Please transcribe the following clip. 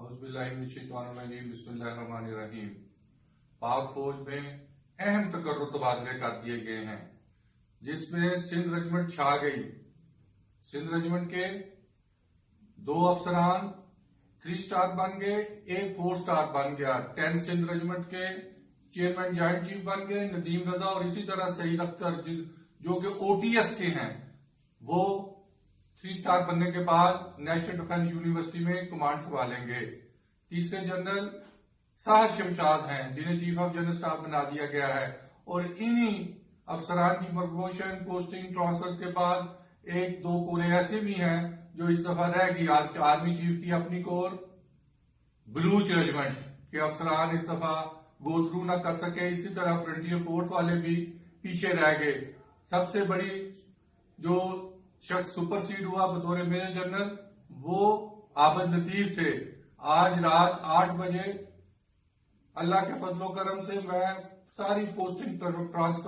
औज़ुबिल्लाहिमिनश्शैतानिर्रजीम बिस्मिल्लाहिर्रहमानिर्रहीम। पाक फौज में अहम तबदले कर दिए गए हैं, जिसमें सिंध रेजिमेंट छा गई। सिंध रेजिमेंट के 2 अफसरान 3 स्टार बन गए, एक 4 स्टार बन गया। 10 सिंध रेजिमेंट के चेयरमैन जॉइंट चीफ बन गए नदीम रजा, और इसी तरह सईद अख्तर जो कि OTS के हैं, वो 3 स्टार बनने के बाद नेशनल डिफेंस यूनिवर्सिटी में कमांड संभालेंगे। तीसरे जनरल साहिर शमशाद हैं, जिन्हें चीफ ऑफ जनरल स्टाफ बना दिया गया है, और इन्हीं अफसरान की प्रमोशन, पोस्टिंग, ट्रांसफर के बाद 1-2 कोरे ऐसे भी हैं जो इस दफा रह गई। आर्मी चीफ की अपनी कोर बलूच रेजिमेंट के अफसरान इस दफा गो थ्रू ना कर सके। इसी तरह फ्रंटियर फोर्स वाले भी पीछे रह गए। सबसे बड़ी जो शख्स सुपरसीड हुआ बतौर मेजर जनरल, वो आबद लतीफ थे। आज रात 8 बजे अल्लाह के फजलो करम से मैं सारी पोस्टिंग ट्रांसफर